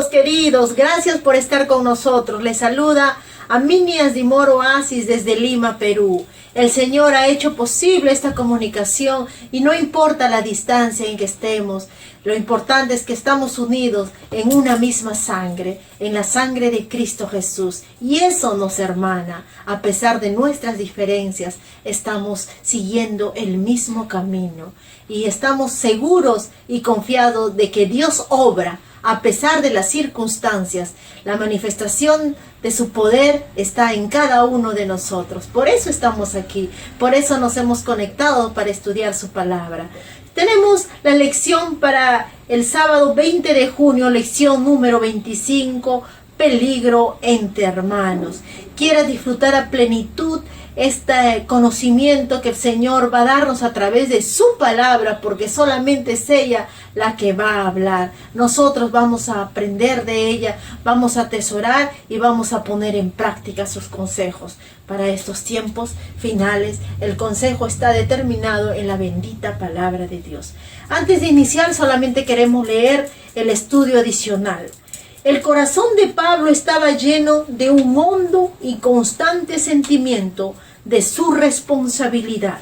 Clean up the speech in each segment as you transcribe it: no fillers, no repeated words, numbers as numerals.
queridos, gracias por estar con nosotros. Les saluda Aminias Dimor Oasis desde Lima, Perú. El Señor ha hecho posible esta comunicación y no importa la distancia en que estemos, lo importante es que estamos unidos en una misma sangre, en la sangre de Cristo Jesús. Y eso nos hermana, a pesar de nuestras diferencias, estamos siguiendo el mismo camino. Y estamos seguros y confiados de que Dios obra a pesar de las circunstancias. La manifestación de su poder está en cada uno de nosotros. Por eso estamos aquí, por eso nos hemos conectado para estudiar su palabra. Tenemos la lección para el sábado 20 de junio, lección número 25, peligro entre hermanos. Quiera disfrutar a plenitud este conocimiento que el Señor va a darnos a través de su palabra, porque solamente es ella la que va a hablar. Nosotros vamos a aprender de ella, vamos a atesorar y vamos a poner en práctica sus consejos. Para estos tiempos finales, el consejo está determinado en la bendita palabra de Dios. Antes de iniciar, solamente queremos leer el estudio adicional. El corazón de Pablo estaba lleno de un hondo y constante sentimiento de su responsabilidad,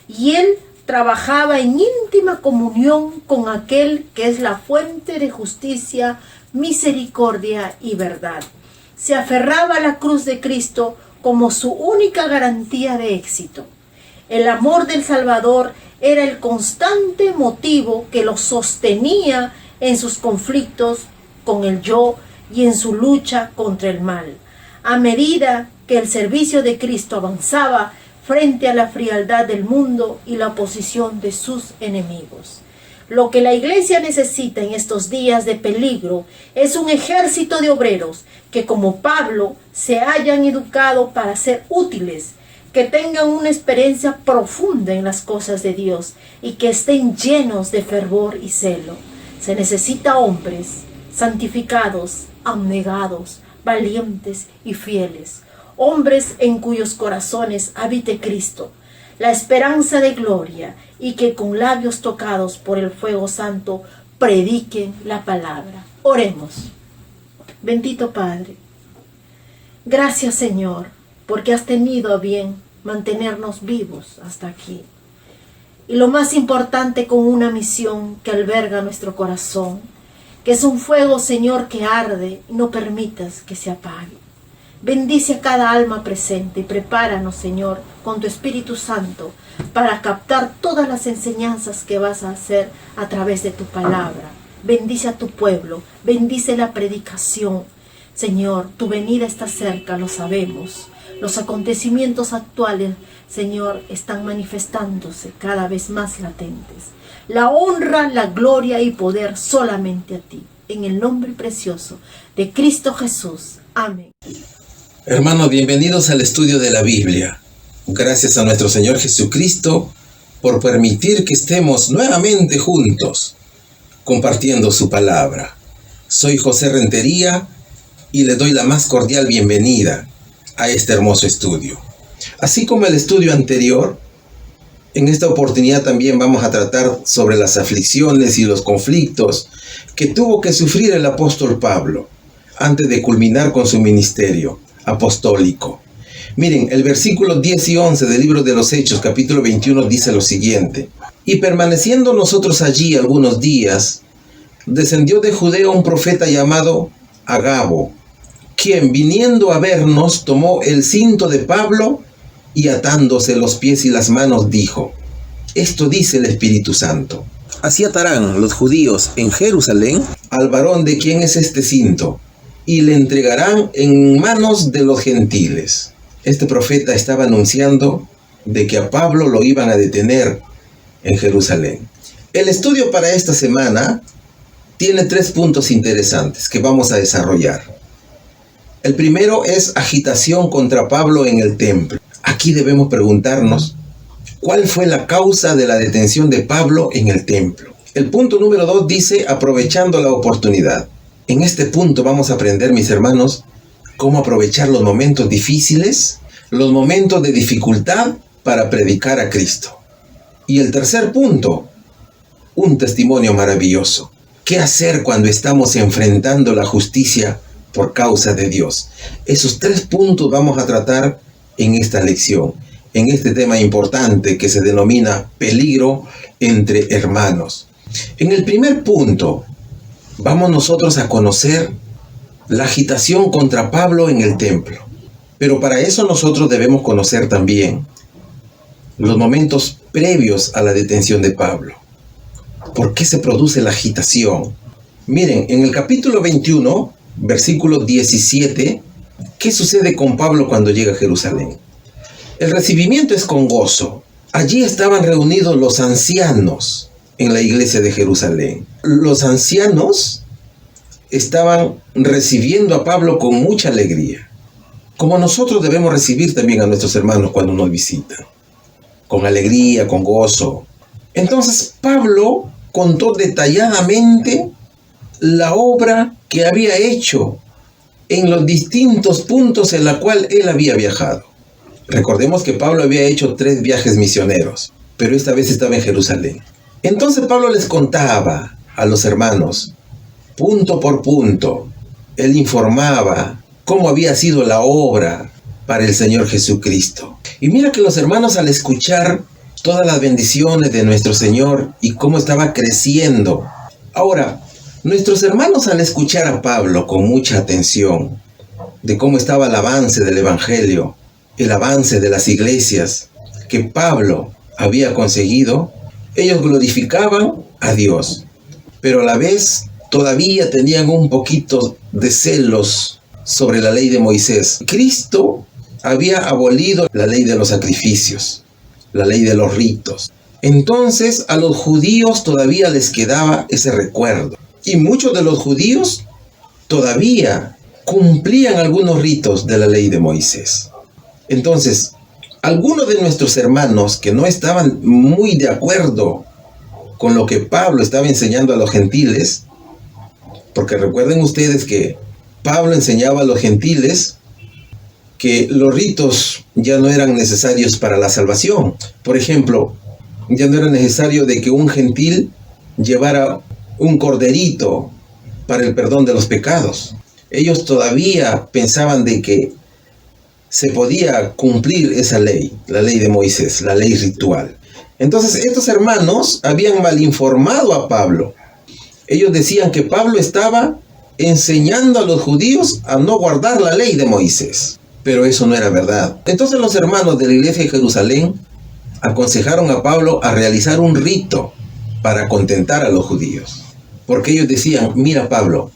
y él trabajaba en íntima comunión con aquel que es la fuente de justicia, misericordia y verdad. Se aferraba a la cruz de Cristo como su única garantía de éxito. El amor del Salvador era el constante motivo que lo sostenía en sus conflictos con el yo y en su lucha contra el mal. A medida que el servicio de Cristo avanzaba frente a la frialdad del mundo y la oposición de sus enemigos. Lo que la iglesia necesita en estos días de peligro es un ejército de obreros que, como Pablo, se hayan educado para ser útiles, que tengan una experiencia profunda en las cosas de Dios y que estén llenos de fervor y celo. Se necesita hombres santificados, abnegados, valientes y fieles, hombres en cuyos corazones habite Cristo, la esperanza de gloria, y que con labios tocados por el fuego santo prediquen la palabra. Oremos. Bendito Padre, gracias Señor, porque has tenido a bien mantenernos vivos hasta aquí. Y lo más importante, con una misión que alberga nuestro corazón, que es un fuego, Señor, que arde, y no permitas que se apague. Bendice a cada alma presente y prepáranos, Señor, con tu Espíritu Santo para captar todas las enseñanzas que vas a hacer a través de tu palabra. Bendice a tu pueblo, bendice la predicación. Señor, tu venida está cerca, lo sabemos. Los acontecimientos actuales, Señor, están manifestándose cada vez más latentes. La honra, la gloria y poder solamente a ti. En el nombre precioso de Cristo Jesús. Amén. Hermanos, bienvenidos al estudio de la Biblia. Gracias a nuestro Señor Jesucristo por permitir que estemos nuevamente juntos compartiendo su palabra. Soy José Rentería y le doy la más cordial bienvenida a este hermoso estudio. Así como el estudio anterior, en esta oportunidad también vamos a tratar sobre las aflicciones y los conflictos que tuvo que sufrir el apóstol Pablo antes de culminar con su ministerio apostólico. Miren, el versículo 10 y 11 del libro de los Hechos, capítulo 21, dice lo siguiente: y permaneciendo nosotros allí algunos días, descendió de Judea un profeta llamado Agabo, quien, viniendo a vernos, tomó el cinto de Pablo y atándose los pies y las manos, dijo: esto dice el Espíritu Santo. Así atarán los judíos en Jerusalén al varón de quien es este cinto, y le entregarán en manos de los gentiles. Este profeta estaba anunciando de que a Pablo lo iban a detener en Jerusalén. El estudio para esta semana tiene 3 puntos interesantes que vamos a desarrollar. El primero es agitación contra Pablo en el templo. Aquí debemos preguntarnos, ¿cuál fue la causa de la detención de Pablo en el templo? El punto número 2 dice, aprovechando la oportunidad. En este punto vamos a aprender, mis hermanos, cómo aprovechar los momentos difíciles, los momentos de dificultad para predicar a Cristo. Y el tercer punto, un testimonio maravilloso. ¿Qué hacer cuando estamos enfrentando la justicia por causa de Dios? Esos 3 puntos vamos a tratar en esta lección, en este tema importante que se denomina peligro entre hermanos. En el primer punto, vamos nosotros a conocer la agitación contra Pablo en el templo. Pero para eso nosotros debemos conocer también los momentos previos a la detención de Pablo. ¿Por qué se produce la agitación? Miren, en el capítulo 21, versículo 17, ¿qué sucede con Pablo cuando llega a Jerusalén? El recibimiento es con gozo. Allí estaban reunidos los ancianos en la iglesia de Jerusalén. Los ancianos estaban recibiendo a Pablo con mucha alegría, como nosotros debemos recibir también a nuestros hermanos cuando nos visitan, con alegría, con gozo. Entonces Pablo contó detalladamente la obra que había hecho en los distintos puntos en la cual él había viajado. Recordemos que Pablo había hecho 3 viajes misioneros, pero esta vez estaba en Jerusalén. Entonces Pablo les contaba a los hermanos, punto por punto. Él informaba cómo había sido la obra para el Señor Jesucristo. Y mira que los hermanos, al escuchar todas las bendiciones de nuestro Señor y cómo estaba creciendo. Ahora, nuestros hermanos, al escuchar a Pablo con mucha atención de cómo estaba el avance del Evangelio, el avance de las iglesias que Pablo había conseguido, ellos glorificaban a Dios, pero a la vez todavía tenían un poquito de celos sobre la ley de Moisés. Cristo había abolido la ley de los sacrificios, la ley de los ritos. Entonces a los judíos todavía les quedaba ese recuerdo. Y muchos de los judíos todavía cumplían algunos ritos de la ley de Moisés. Entonces, algunos de nuestros hermanos que no estaban muy de acuerdo con lo que Pablo estaba enseñando a los gentiles, porque recuerden ustedes que Pablo enseñaba a los gentiles que los ritos ya no eran necesarios para la salvación. Por ejemplo, ya no era necesario de que un gentil llevara un corderito para el perdón de los pecados. Ellos todavía pensaban de que se podía cumplir esa ley, la ley de Moisés, la ley ritual. Entonces estos hermanos habían malinformado a Pablo. Ellos decían que Pablo estaba enseñando a los judíos a no guardar la ley de Moisés. Pero eso no era verdad. Entonces los hermanos de la iglesia de Jerusalén aconsejaron a Pablo a realizar un rito para contentar a los judíos. Porque ellos decían, mira Pablo,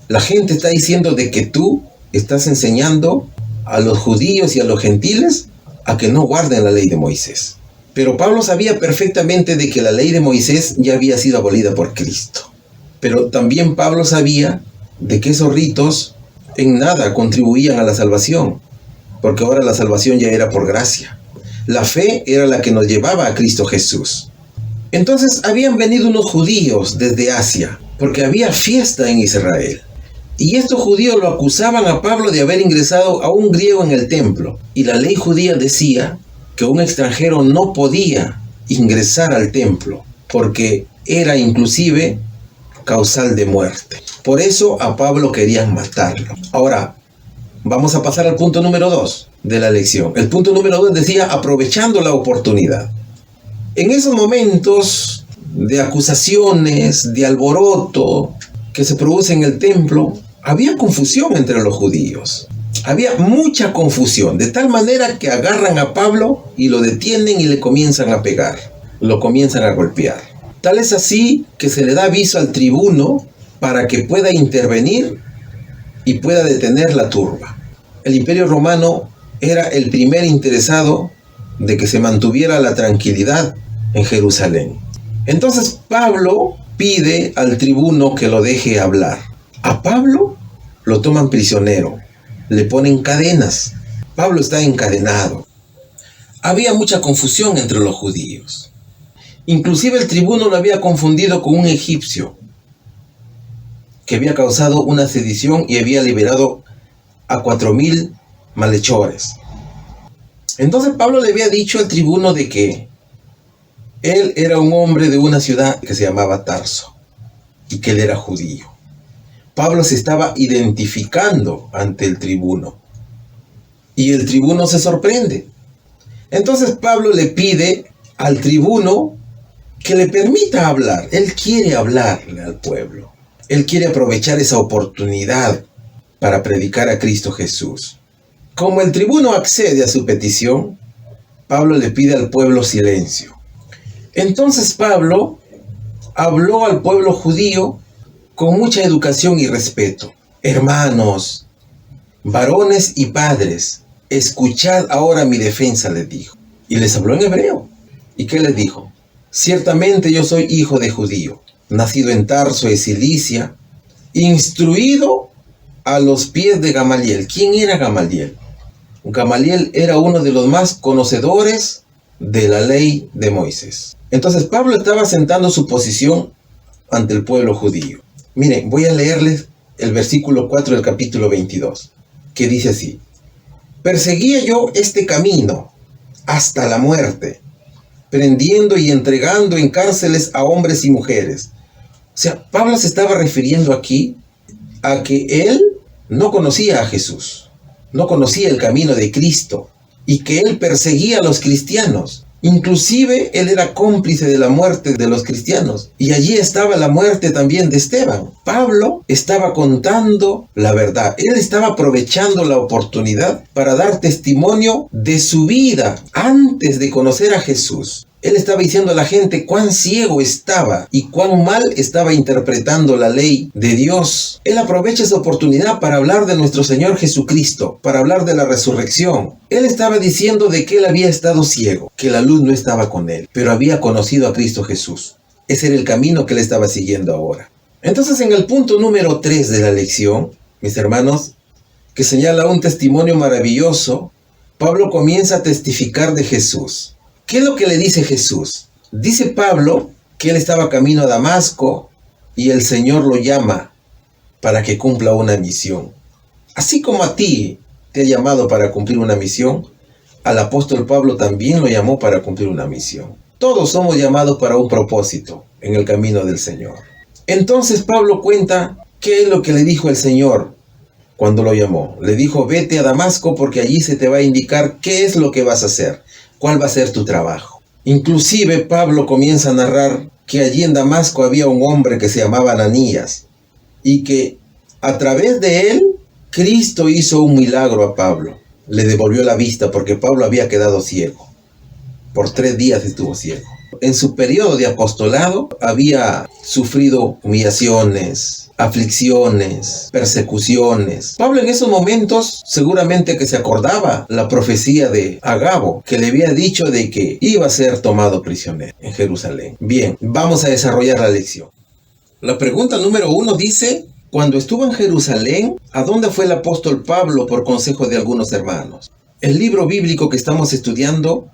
la gente está diciendo de que tú estás enseñando a los judíos y a los gentiles a que no guarden la ley de Moisés. Pero Pablo sabía perfectamente de que la ley de Moisés ya había sido abolida por Cristo. Pero también Pablo sabía de que esos ritos en nada contribuían a la salvación, porque ahora la salvación ya era por gracia. La fe era la que nos llevaba a Cristo Jesús. Entonces habían venido unos judíos desde Asia, porque había fiesta en Israel. Y estos judíos lo acusaban a Pablo de haber ingresado a un griego en el templo. Y la ley judía decía que un extranjero no podía ingresar al templo, porque era inclusive causal de muerte. Por eso a Pablo querían matarlo. Ahora, vamos a pasar al punto número 2 de la lección. El punto número 2 decía, aprovechando la oportunidad. En esos momentos de acusaciones, de alboroto que se produce en el templo, había confusión entre los judíos. Había mucha confusión, de tal manera que agarran a Pablo y lo detienen y le comienzan a pegar. Lo comienzan a golpear. Tal es así que se le da aviso al tribuno para que pueda intervenir y pueda detener la turba. El Imperio Romano era el primer interesado de que se mantuviera la tranquilidad en Jerusalén. Entonces Pablo pide al tribuno que lo deje hablar. A Pablo lo toman prisionero, le ponen cadenas. Pablo está encadenado. Había mucha confusión entre los judíos. Inclusive el tribuno lo había confundido con un egipcio que había causado una sedición y había liberado a 4,000 malhechores. Entonces Pablo le había dicho al tribuno de que él era un hombre de una ciudad que se llamaba Tarso. y que él era judío. Pablo se estaba identificando ante el tribuno y el tribuno se sorprende. Entonces Pablo le pide al tribuno que le permita hablar. Él quiere hablarle al pueblo. Él quiere aprovechar esa oportunidad para predicar a Cristo Jesús. Como el tribuno accede a su petición, Pablo le pide al pueblo silencio. Entonces Pablo habló al pueblo judío con mucha educación y respeto. Hermanos, varones y padres, escuchad ahora mi defensa, les dijo. Y les habló en hebreo. ¿Y qué les dijo? Ciertamente yo soy hijo de judío, nacido en Tarso de Cilicia, instruido a los pies de Gamaliel. ¿Quién era Gamaliel? Gamaliel era uno de los más conocedores de la ley de Moisés. Entonces Pablo estaba sentando su posición ante el pueblo judío. Miren, voy a leerles el versículo 4 del capítulo 22, que dice así: perseguía yo este camino hasta la muerte, prendiendo y entregando en cárceles a hombres y mujeres. O sea, Pablo se estaba refiriendo aquí a que él no conocía a Jesús, no conocía el camino de Cristo, y que él perseguía a los cristianos. Inclusive él era cómplice de la muerte de los cristianos, y allí estaba la muerte también de Esteban. Pablo estaba contando la verdad. Él estaba aprovechando la oportunidad para dar testimonio de su vida antes de conocer a Jesús. Él estaba diciendo a la gente cuán ciego estaba y cuán mal estaba interpretando la ley de Dios. Él aprovecha esa oportunidad para hablar de nuestro Señor Jesucristo, para hablar de la resurrección. Él estaba diciendo de que él había estado ciego, que la luz no estaba con él, pero había conocido a Cristo Jesús. Ese era el camino que él estaba siguiendo ahora. Entonces, en el punto número 3 de la lección, mis hermanos, que señala un testimonio maravilloso, Pablo comienza a testificar de Jesús. ¿Qué es lo que le dice Jesús? Dice Pablo que él estaba camino a Damasco y el Señor lo llama para que cumpla una misión. Así como a ti te ha llamado para cumplir una misión, al apóstol Pablo también lo llamó para cumplir una misión. Todos somos llamados para un propósito en el camino del Señor. Entonces Pablo cuenta qué es lo que le dijo el Señor cuando lo llamó. Le dijo: vete a Damasco porque allí se te va a indicar qué es lo que vas a hacer. ¿Cuál va a ser tu trabajo? Inclusive Pablo comienza a narrar que allí en Damasco había un hombre que se llamaba Ananías y que a través de él Cristo hizo un milagro a Pablo. Le devolvió la vista porque Pablo había quedado ciego. Por 3 días estuvo ciego. En su periodo de apostolado había sufrido humillaciones, aflicciones, persecuciones. Pablo en esos momentos seguramente que se acordaba la profecía de Agabo, que le había dicho de que iba a ser tomado prisionero en Jerusalén. Bien, vamos a desarrollar la lección. La pregunta número 1 dice: cuando estuvo en Jerusalén, ¿a dónde fue el apóstol Pablo por consejo de algunos hermanos? El libro bíblico que estamos estudiando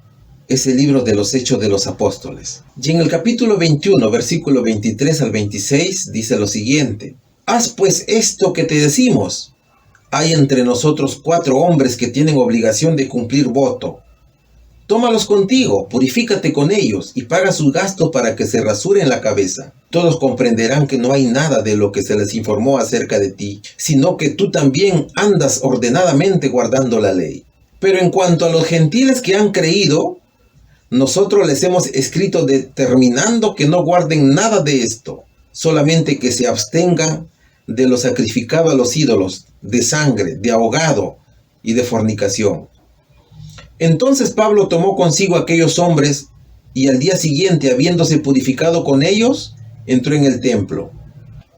es el libro de los Hechos de los Apóstoles. Y en el capítulo 21, versículo 23 al 26, dice lo siguiente: haz pues esto que te decimos. Hay entre nosotros 4 hombres que tienen obligación de cumplir voto. Tómalos contigo, purifícate con ellos y paga sus gastos para que se rasuren la cabeza. Todos comprenderán que no hay nada de lo que se les informó acerca de ti, sino que tú también andas ordenadamente guardando la ley. Pero en cuanto a los gentiles que han creído, nosotros les hemos escrito determinando que no guarden nada de esto, solamente que se abstengan de lo sacrificado a los ídolos, de sangre, de ahogado y de fornicación. Entonces Pablo tomó consigo a aquellos hombres y al día siguiente, habiéndose purificado con ellos, entró en el templo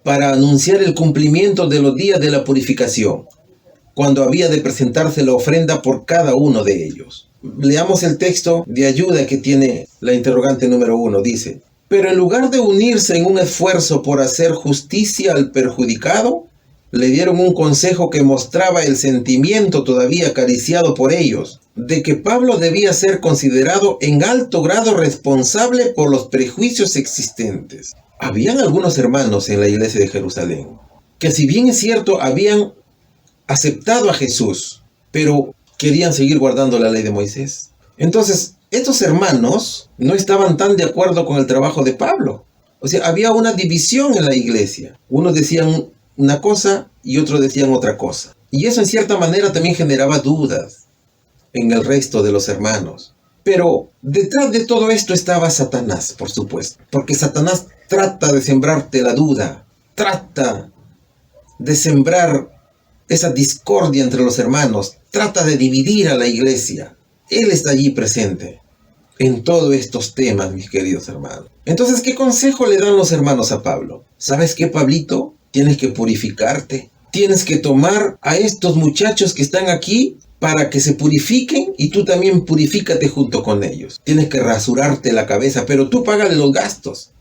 para anunciar el cumplimiento de los días de la purificación, cuando había de presentarse la ofrenda por cada uno de ellos. Leamos el texto de ayuda que tiene la interrogante número 1. Dice: pero en lugar de unirse en un esfuerzo por hacer justicia al perjudicado, le dieron un consejo que mostraba el sentimiento todavía acariciado por ellos, de que Pablo debía ser considerado en alto grado responsable por los prejuicios existentes. Habían algunos hermanos en la iglesia de Jerusalén, que si bien es cierto, habían aceptado a Jesús, pero querían seguir guardando la ley de Moisés. Entonces, estos hermanos no estaban tan de acuerdo con el trabajo de Pablo. O sea, había una división en la iglesia. Unos decían una cosa y otros decían otra cosa. Y eso en cierta manera también generaba dudas en el resto de los hermanos. Pero detrás de todo esto estaba Satanás, por supuesto. Porque Satanás trata de sembrarte la duda. Trata de sembrar esa discordia entre los hermanos. Trata de dividir a la iglesia. Él está allí presente en todos estos temas, mis queridos hermanos. Entonces, ¿qué consejo le dan los hermanos a Pablo? ¿Sabes qué, Pablito? Tienes que purificarte. Tienes que tomar a estos muchachos que están aquí para que se purifiquen y tú también purifícate junto con ellos. Tienes que rasurarte la cabeza, pero tú págale los gastos.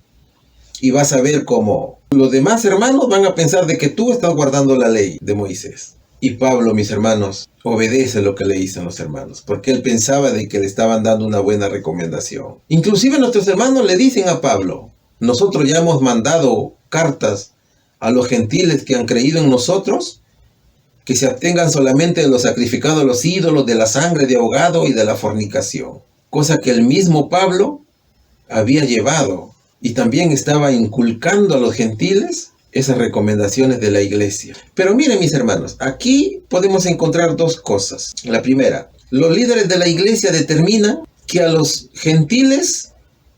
Y vas a ver cómo los demás hermanos van a pensar de que tú estás guardando la ley de Moisés. Y Pablo, mis hermanos, obedece lo que le dicen los hermanos, porque él pensaba de que le estaban dando una buena recomendación. Inclusive nuestros hermanos le dicen a Pablo, nosotros ya hemos mandado cartas a los gentiles que han creído en nosotros, que se abstengan solamente de los sacrificados a los ídolos, de la sangre de ahogado y de la fornicación. Cosa que el mismo Pablo había llevado y también estaba inculcando a los gentiles esas recomendaciones de la iglesia. Pero miren, mis hermanos, aquí podemos encontrar dos cosas. La primera, los líderes de la iglesia determinan que a los gentiles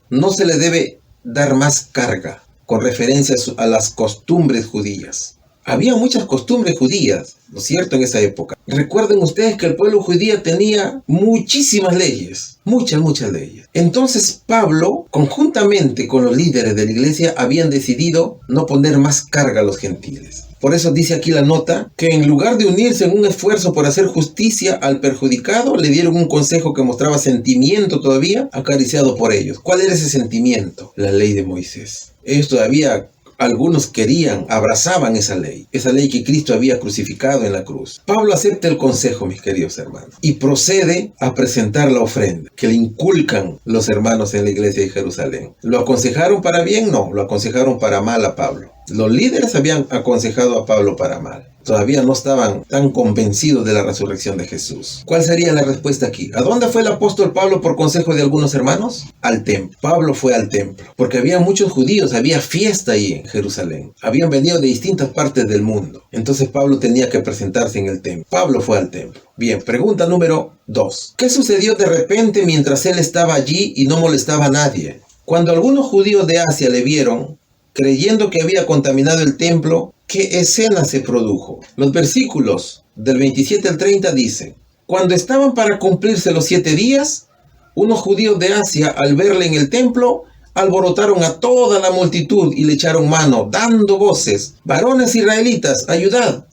no se les debe dar más carga con referencia a las costumbres judías. Había muchas costumbres judías, ¿no es cierto?, en esa época. Recuerden ustedes que el pueblo judío tenía muchísimas leyes, muchas leyes. Entonces Pablo, conjuntamente con los líderes de la iglesia, habían decidido no poner más carga a los gentiles. Por eso dice aquí la nota, que en lugar de unirse en un esfuerzo por hacer justicia al perjudicado, le dieron un consejo que mostraba sentimiento todavía, acariciado por ellos. ¿Cuál era ese sentimiento? La ley de Moisés. Ellos todavía, algunos querían, abrazaban esa ley que Cristo había crucificado en la cruz. Pablo acepta el consejo, mis queridos hermanos, y procede a presentar la ofrenda que le inculcan los hermanos en la iglesia de Jerusalén. ¿Lo aconsejaron para bien? No, lo aconsejaron para mal a Pablo. Los líderes habían aconsejado a Pablo para mal. Todavía no estaban tan convencidos de la resurrección de Jesús. ¿Cuál sería la respuesta aquí? ¿A dónde fue el apóstol Pablo por consejo de algunos hermanos? Al templo. Pablo fue al templo, porque había muchos judíos, había fiesta ahí en Jerusalén. Habían venido de distintas partes del mundo. Entonces Pablo tenía que presentarse en el templo. Pablo fue al templo. Bien, pregunta número 2. ¿Qué sucedió de repente mientras él estaba allí y no molestaba a nadie? Cuando algunos judíos de Asia le vieron, creyendo que había contaminado el templo, ¿qué escena se produjo? Los versículos del 27 al 30 dicen: cuando estaban para cumplirse los 7 días, unos judíos de Asia, al verle en el templo, alborotaron a toda la multitud y le echaron mano, dando voces: varones israelitas, ayudad.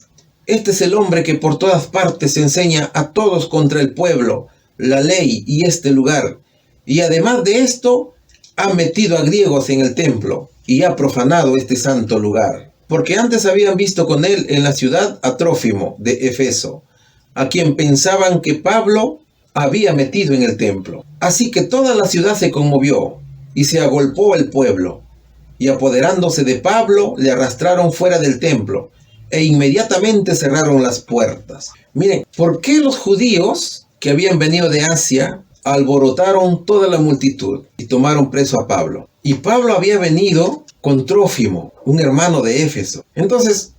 Este es el hombre que por todas partes enseña a todos contra el pueblo, la ley y este lugar. Y además de esto, ha metido a griegos en el templo y ha profanado este santo lugar. Porque antes habían visto con él en la ciudad a Trófimo de Efeso, a quien pensaban que Pablo había metido en el templo. Así que toda la ciudad se conmovió y se agolpó el pueblo, y apoderándose de Pablo le arrastraron fuera del templo e inmediatamente cerraron las puertas. Miren, ¿por qué los judíos que habían venido de Asia alborotaron toda la multitud y tomaron preso a Pablo? Y Pablo había venido con Trófimo, un hermano de Éfeso. Entonces,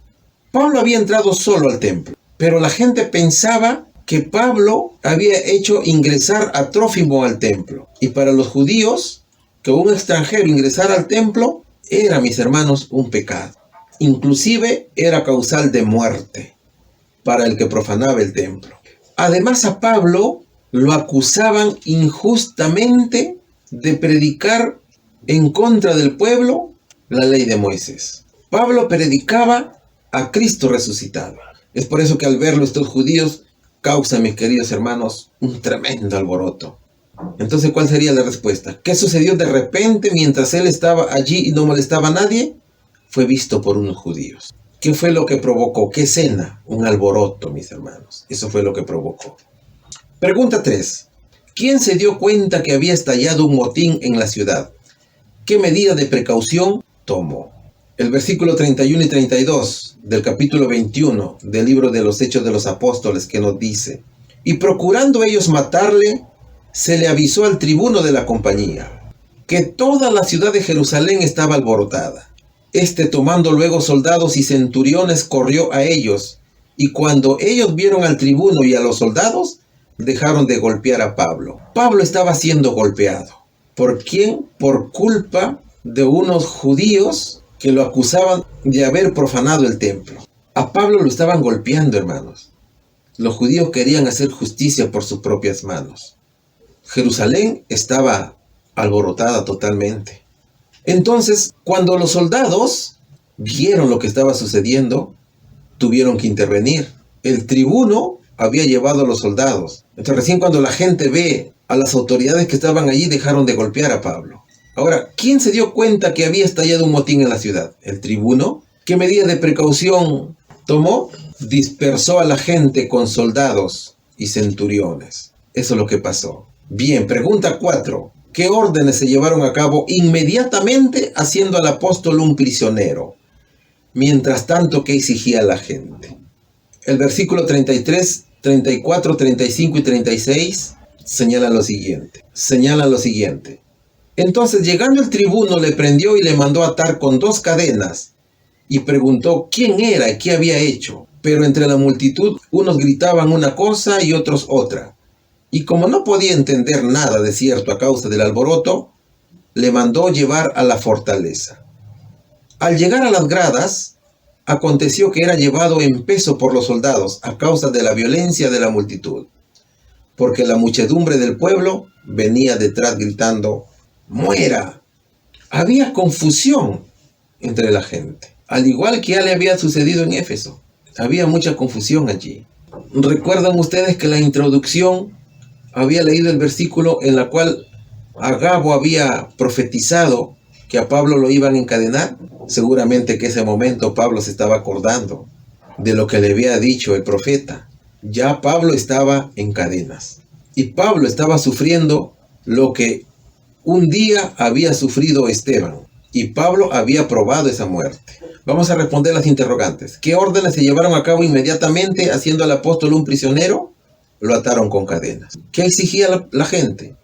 Pablo había entrado solo al templo, pero la gente pensaba que Pablo había hecho ingresar a Trófimo al templo. Y para los judíos, que un extranjero ingresara al templo era, mis hermanos, un pecado. Inclusive era causal de muerte para el que profanaba el templo. Además, a Pablo lo acusaban injustamente de predicar en contra del pueblo la ley de Moisés. Pablo predicaba a Cristo resucitado. Es por eso que al verlo estos judíos causan, mis queridos hermanos, un tremendo alboroto. Entonces, ¿cuál sería la respuesta? ¿Qué sucedió de repente mientras él estaba allí y no molestaba a nadie? Fue visto por unos judíos. ¿Qué fue lo que provocó? ¿Qué escena? Un alboroto, mis hermanos. Eso fue lo que provocó. Pregunta 3. ¿Quién se dio cuenta que había estallado un motín en la ciudad? ¿Qué medida de precaución tomó? El versículo 31 y 32 del capítulo 21 del libro de los Hechos de los Apóstoles, que nos dice: y procurando ellos matarle, se le avisó al tribuno de la compañía, que toda la ciudad de Jerusalén estaba alborotada. Tomando luego soldados y centuriones, corrió a ellos, y cuando ellos vieron al tribuno y a los soldados, dejaron de golpear a Pablo. Pablo estaba siendo golpeado. ¿Por quién? Por culpa de unos judíos que lo acusaban de haber profanado el templo. A Pablo lo estaban golpeando, hermanos. Los judíos querían hacer justicia por sus propias manos. Jerusalén estaba alborotada totalmente. Entonces, cuando los soldados vieron lo que estaba sucediendo, tuvieron que intervenir. El tribuno había llevado a los soldados. Entonces, recién cuando la gente ve a las autoridades que estaban allí, dejaron de golpear a Pablo. Ahora, ¿quién se dio cuenta que había estallado un motín en la ciudad? ¿El tribuno? ¿Qué medidas de precaución tomó? Dispersó a la gente con soldados y centuriones. Eso es lo que pasó. Bien, pregunta 4. ¿Qué órdenes se llevaron a cabo inmediatamente haciendo al apóstol un prisionero? Mientras tanto, ¿qué exigía la gente? El versículo 33, 34, 35 y 36 señalan lo siguiente. Entonces, llegando el tribuno, le prendió y le mandó atar con 2 cadenas y preguntó quién era y qué había hecho. Pero entre la multitud, unos gritaban una cosa y otros otra. Y como no podía entender nada de cierto a causa del alboroto, le mandó llevar a la fortaleza. Al llegar a las gradas, aconteció que era llevado en peso por los soldados a causa de la violencia de la multitud, porque la muchedumbre del pueblo venía detrás gritando, ¡muera! Había confusión entre la gente, al igual que ya le había sucedido en Éfeso. Había mucha confusión allí. ¿Recuerdan ustedes que la introducción había leído el versículo en la cual Agabo había profetizado que a Pablo lo iban a encadenar? Seguramente que ese momento Pablo se estaba acordando de lo que le había dicho el profeta. Ya Pablo estaba en cadenas. Y Pablo estaba sufriendo lo que un día había sufrido Esteban. Y Pablo había probado esa muerte. Vamos a responder las interrogantes. ¿Qué órdenes se llevaron a cabo inmediatamente haciendo al apóstol un prisionero? Lo ataron con cadenas. ¿Qué exigía la gente?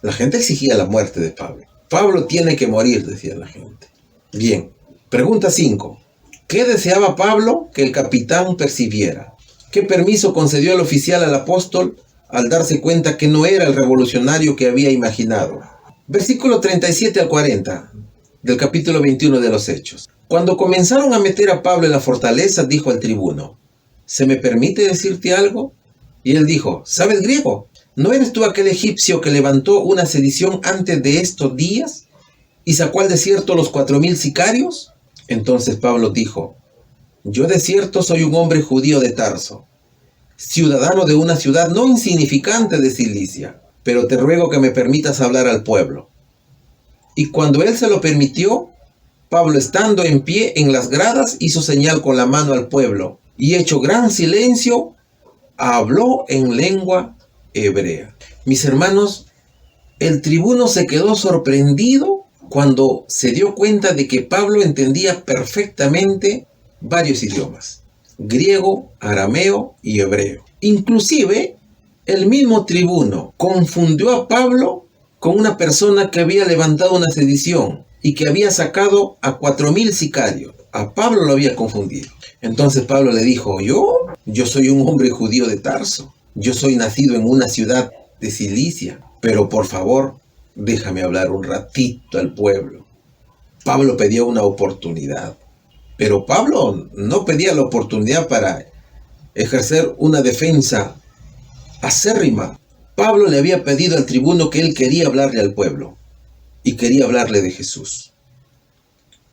La gente exigía la muerte de Pablo. Pablo tiene que morir, decía la gente. Bien, pregunta 5. ¿Qué deseaba Pablo que el capitán percibiera? ¿Qué permiso concedió el oficial al apóstol al darse cuenta que no era el revolucionario que había imaginado? Versículo 37 al 40 del capítulo 21 de los Hechos. Cuando comenzaron a meter a Pablo en la fortaleza, dijo al tribuno, ¿se me permite decirte algo? Y él dijo, ¿sabes griego? ¿No eres tú aquel egipcio que levantó una sedición antes de estos días y sacó al desierto los 4,000 sicarios? Entonces Pablo dijo, yo de cierto soy un hombre judío de Tarso, ciudadano de una ciudad no insignificante de Cilicia, pero te ruego que me permitas hablar al pueblo. Y cuando él se lo permitió, Pablo, estando en pie en las gradas, hizo señal con la mano al pueblo, y hecho gran silencio, habló en lengua hebrea. Mis hermanos, el tribuno se quedó sorprendido cuando se dio cuenta de que Pablo entendía perfectamente varios idiomas: griego, arameo y hebreo. Inclusive, el mismo tribuno confundió a Pablo con una persona que había levantado una sedición y que había sacado a 4,000 sicarios. A Pablo lo había confundido. Entonces Pablo le dijo, yo soy un hombre judío de Tarso. Yo soy nacido en una ciudad de Cilicia. Pero por favor, déjame hablar un ratito al pueblo. Pablo pedía una oportunidad. Pero Pablo no pedía la oportunidad para ejercer una defensa acérrima. Pablo le había pedido al tribuno que él quería hablarle al pueblo y quería hablarle de Jesús.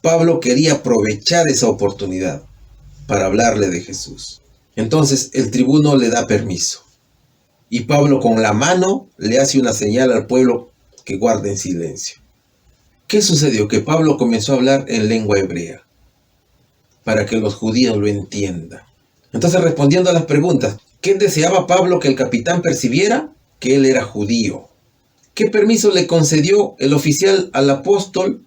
Pablo quería aprovechar esa oportunidad para hablarle de Jesús. Entonces el tribuno le da permiso y Pablo con la mano le hace una señal al pueblo que guarden silencio. ¿Qué sucedió? Que Pablo comenzó a hablar en lengua hebrea para que los judíos lo entiendan. Entonces, respondiendo a las preguntas, ¿qué deseaba Pablo que el capitán percibiera? Que él era judío. ¿Qué permiso le concedió el oficial al apóstol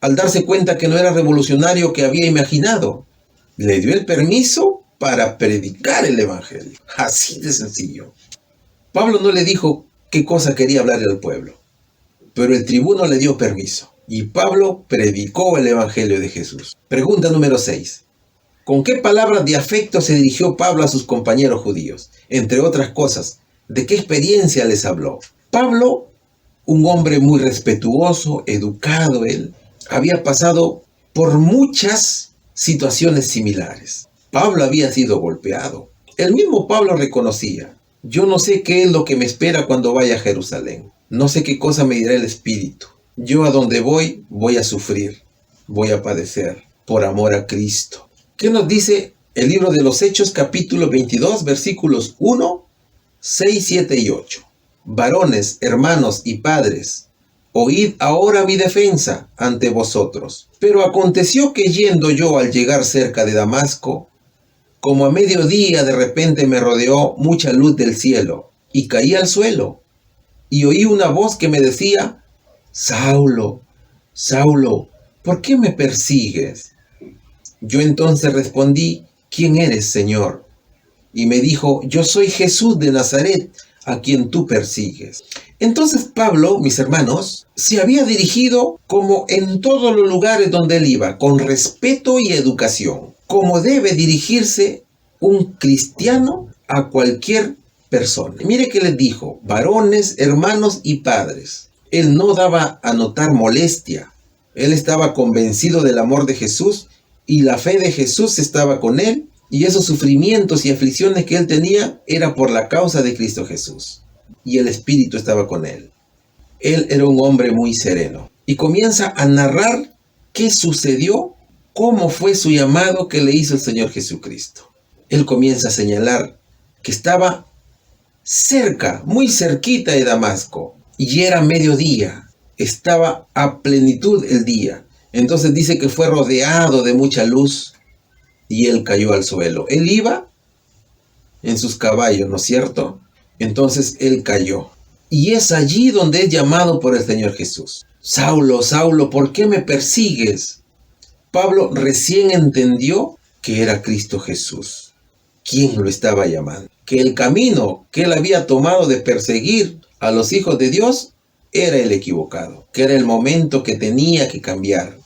al darse cuenta que no era revolucionario que había imaginado? Le dio el permiso para predicar el evangelio. Así de sencillo. Pablo no le dijo qué cosa quería hablarle al pueblo. pero el tribuno le dio permiso y Pablo predicó el evangelio de Jesús. Pregunta número 6. ¿Con qué palabras de afecto se dirigió Pablo a sus compañeros judíos? Entre otras cosas, ¿de qué experiencia les habló? Pablo, un hombre muy respetuoso, educado, él había pasado por muchas situaciones similares. Pablo había sido golpeado. El mismo Pablo reconocía: yo no sé qué es lo que me espera cuando vaya a Jerusalén. No sé qué cosa me dirá el Espíritu. Yo a donde voy a sufrir, voy a padecer por amor a Cristo. ¿Qué nos dice el libro de los Hechos, capítulo 22, versículos 1, 6, 7 y 8? Varones, hermanos y padres, oíd ahora mi defensa ante vosotros. Pero aconteció que yendo yo al llegar cerca de Damasco, como a mediodía de repente me rodeó mucha luz del cielo, y caí al suelo, y oí una voz que me decía: Saulo, Saulo, ¿por qué me persigues? Yo entonces respondí: ¿quién eres, Señor? Y me dijo: yo soy Jesús de Nazaret, a quien tú persigues. Entonces Pablo, mis hermanos, se había dirigido, como en todos los lugares donde él iba, con respeto y educación, como debe dirigirse un cristiano a cualquier persona. Mire que les dijo: varones, hermanos y padres. Él no daba a notar molestia. Él estaba convencido del amor de Jesús y la fe de Jesús estaba con él, y esos sufrimientos y aflicciones que él tenía era por la causa de Cristo Jesús, y el Espíritu estaba con él. Él era un hombre muy sereno y comienza a narrar qué sucedió, cómo fue su llamado que le hizo el Señor Jesucristo. Él comienza a señalar que estaba cerca, muy cerquita de Damasco, y era mediodía, estaba a plenitud el día. Entonces dice que fue rodeado de mucha luz y él cayó al suelo. Él iba en sus caballos, ¿no es cierto? Entonces él cayó. Y es allí donde es llamado por el Señor Jesús. Saulo, Saulo, ¿por qué me persigues? Pablo recién entendió que era Cristo Jesús quien lo estaba llamando. Que el camino que él había tomado de perseguir a los hijos de Dios era el equivocado. Que era el momento que tenía que cambiar.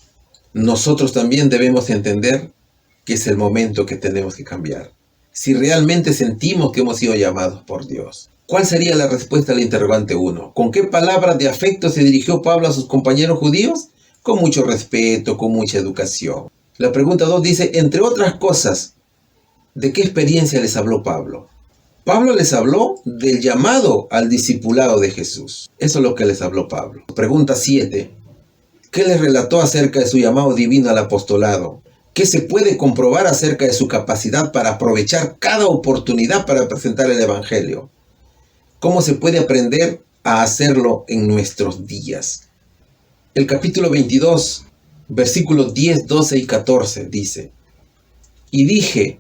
Nosotros también debemos entender que es el momento que tenemos que cambiar. Si realmente sentimos que hemos sido llamados por Dios. ¿Cuál sería la respuesta al interrogante 1? ¿Con qué palabras de afecto se dirigió Pablo a sus compañeros judíos? Con mucho respeto, con mucha educación. La pregunta 2 dice: entre otras cosas, ¿de qué experiencia les habló Pablo? Pablo les habló del llamado al discipulado de Jesús. Eso es lo que les habló Pablo. Pregunta 7. ¿Qué les relató acerca de su llamado divino al apostolado? ¿Qué se puede comprobar acerca de su capacidad para aprovechar cada oportunidad para presentar el Evangelio? ¿Cómo se puede aprender a hacerlo en nuestros días? El capítulo 22, versículos 10, 12 y 14 dice: y dije: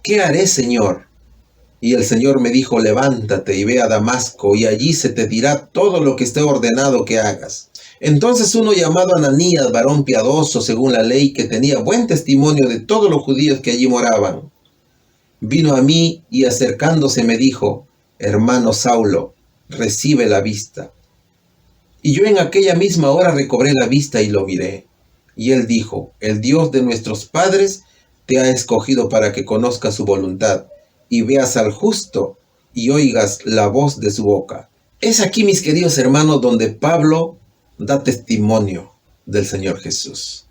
¿qué haré, Señor? Y el Señor me dijo: levántate y ve a Damasco, y allí se te dirá todo lo que esté ordenado que hagas. Entonces uno llamado Ananías, varón piadoso según la ley, que tenía buen testimonio de todos los judíos que allí moraban, vino a mí y acercándose me dijo: hermano Saulo, recibe la vista. Y yo en aquella misma hora recobré la vista y lo miré. Y él dijo: el Dios de nuestros padres te ha escogido para que conozcas su voluntad y veas al justo y oigas la voz de su boca. Es aquí, mis queridos hermanos, donde Pablo da testimonio del Señor Jesús.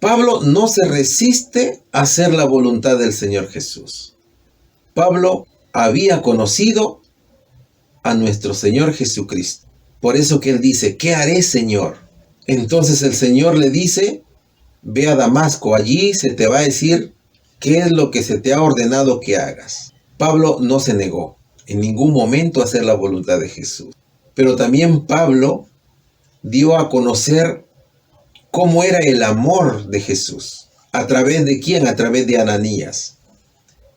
Pablo no se resiste a hacer la voluntad del Señor Jesús. Pablo había conocido a nuestro Señor Jesucristo. Por eso que él dice: ¿qué haré, Señor? Entonces el Señor le dice: ve a Damasco, allí se te va a decir qué es lo que se te ha ordenado que hagas. Pablo no se negó en ningún momento a hacer la voluntad de Jesús. Pero también Pablo dio a conocer cómo era el amor de Jesús. ¿A través de quién? A través de Ananías.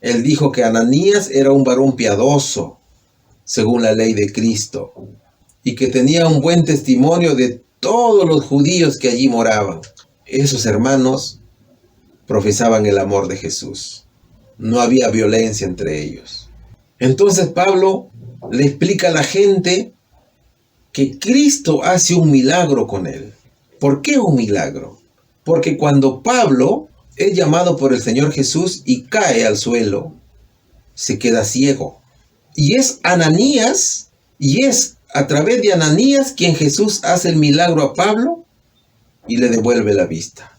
Él dijo que Ananías era un varón piadoso, según la ley de Cristo, y que tenía un buen testimonio de todos los judíos que allí moraban. Esos hermanos profesaban el amor de Jesús. No había violencia entre ellos. Entonces Pablo le explica a la gente que Cristo hace un milagro con él. ¿Por qué un milagro? Porque cuando Pablo es llamado por el Señor Jesús y cae al suelo, se queda ciego. Y es Ananías, y es a través de Ananías quien Jesús hace el milagro a Pablo y le devuelve la vista.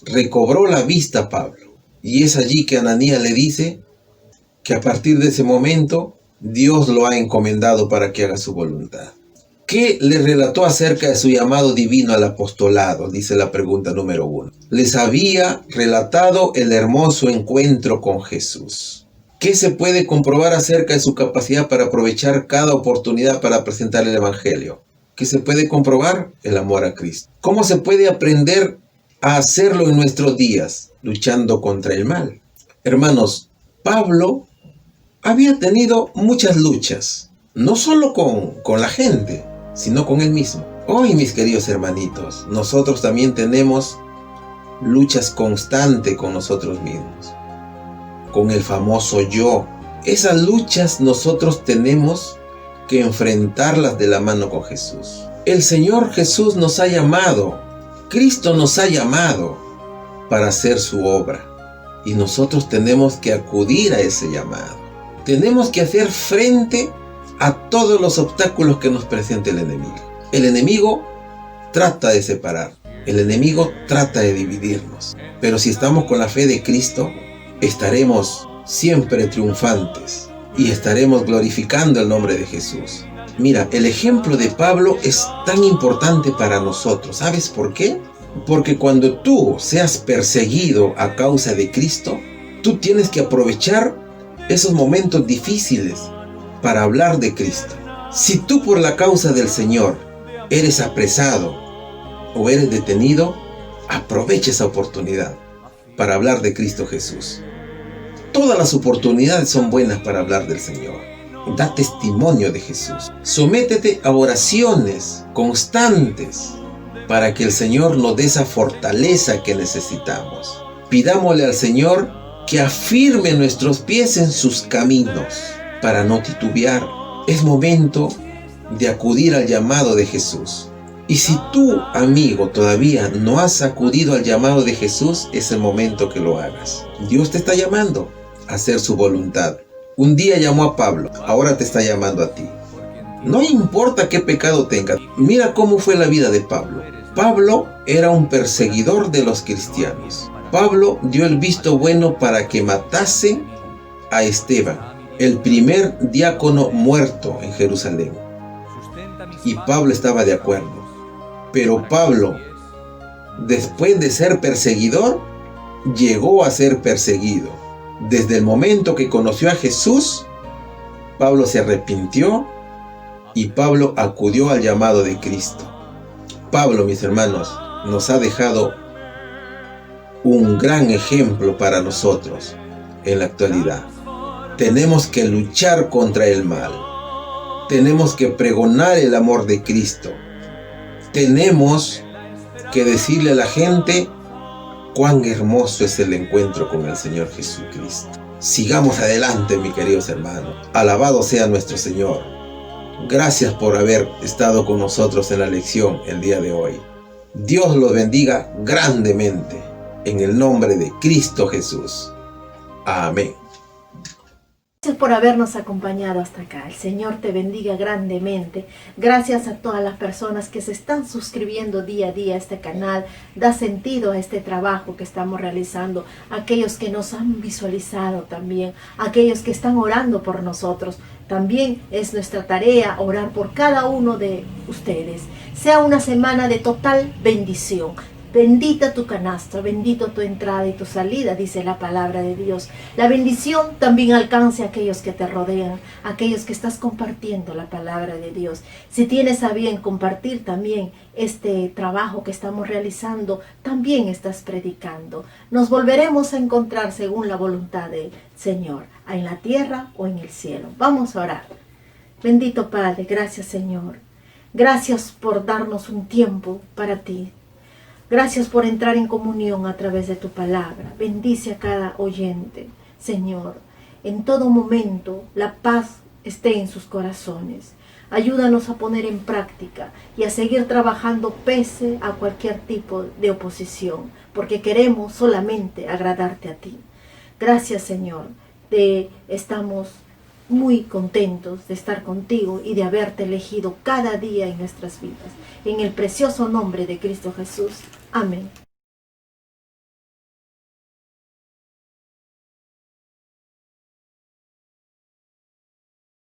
Recobró la vista a Pablo. Y es allí que Ananías le dice que a partir de ese momento Dios lo ha encomendado para que haga su voluntad. ¿Qué le relató acerca de su llamado divino al apostolado? Dice la pregunta número 1. Les había relatado el hermoso encuentro con Jesús. ¿Qué se puede comprobar acerca de su capacidad para aprovechar cada oportunidad para presentar el Evangelio? ¿Qué se puede comprobar? El amor a Cristo. ¿Cómo se puede aprender a hacerlo en nuestros días? Luchando contra el mal. Hermanos, Pablo había tenido muchas luchas, no solo con la gente, sino con él mismo. Hoy, mis queridos hermanitos, nosotros también tenemos luchas constantes con nosotros mismos, con el famoso yo. Esas luchas nosotros tenemos que enfrentarlas de la mano con Jesús. El Señor Jesús nos ha llamado, Cristo nos ha llamado para hacer su obra, y nosotros tenemos que acudir a ese llamado. Tenemos que hacer frente a todos los obstáculos que nos presenta el enemigo. El enemigo trata de separar, el enemigo trata de dividirnos, pero si estamos con la fe de Cristo, estaremos siempre triunfantes y estaremos glorificando el nombre de Jesús. Mira, el ejemplo de Pablo es tan importante para nosotros. ¿Sabes por qué? Porque cuando tú seas perseguido a causa de Cristo, tú tienes que aprovechar esos momentos difíciles para hablar de Cristo. Si tú por la causa del Señor eres apresado o eres detenido, aprovecha esa oportunidad para hablar de Cristo Jesús. Todas las oportunidades son buenas para hablar del Señor. Da testimonio de Jesús. Sométete a oraciones constantes para que el Señor nos dé esa fortaleza que necesitamos. Pidámosle al Señor que afirme nuestros pies en sus caminos para no titubear. Es momento de acudir al llamado de Jesús. Y si tú, amigo, todavía no has acudido al llamado de Jesús, es el momento que lo hagas. Dios te está llamando a hacer su voluntad. Un día llamó a Pablo, ahora te está llamando a ti. No importa qué pecado tengas. Mira cómo fue la vida de Pablo. Pablo era un perseguidor de los cristianos. Pablo dio el visto bueno para que matasen a Esteban, el primer diácono muerto en Jerusalén. Y Pablo estaba de acuerdo. Pero Pablo, después de ser perseguidor, llegó a ser perseguido. Desde el momento que conoció a Jesús, Pablo se arrepintió y Pablo acudió al llamado de Cristo. Pablo, mis hermanos, nos ha dejado un gran ejemplo para nosotros en la actualidad. Tenemos que luchar contra el mal. Tenemos que pregonar el amor de Cristo. Tenemos que decirle a la gente cuán hermoso es el encuentro con el Señor Jesucristo. Sigamos adelante, mis queridos hermanos. Alabado sea nuestro Señor. Gracias por haber estado con nosotros en la lección el día de hoy. Dios los bendiga grandemente en el nombre de Cristo Jesús. Amén. Gracias por habernos acompañado hasta acá. El Señor te bendiga grandemente. Gracias a todas las personas que se están suscribiendo día a día a este canal. Da sentido a este trabajo que estamos realizando. Aquellos que nos han visualizado también. Aquellos que están orando por nosotros. También es nuestra tarea orar por cada uno de ustedes. Sea una semana de total bendición. Bendita tu canasta, bendito tu entrada y tu salida, dice la palabra de Dios. La bendición también alcance a aquellos que te rodean, a aquellos que estás compartiendo la palabra de Dios. Si tienes a bien compartir también este trabajo que estamos realizando, también estás predicando. Nos volveremos a encontrar según la voluntad del Señor, en la tierra o en el cielo. Vamos a orar. Bendito Padre, gracias Señor. Gracias por darnos un tiempo para ti. Gracias por entrar en comunión a través de tu palabra. Bendice a cada oyente, Señor. En todo momento, la paz esté en sus corazones. Ayúdanos a poner en práctica y a seguir trabajando pese a cualquier tipo de oposición, porque queremos solamente agradarte a ti. Gracias, Señor. Estamos muy contentos de estar contigo y de haberte elegido cada día en nuestras vidas. En el precioso nombre de Cristo Jesús. Amén.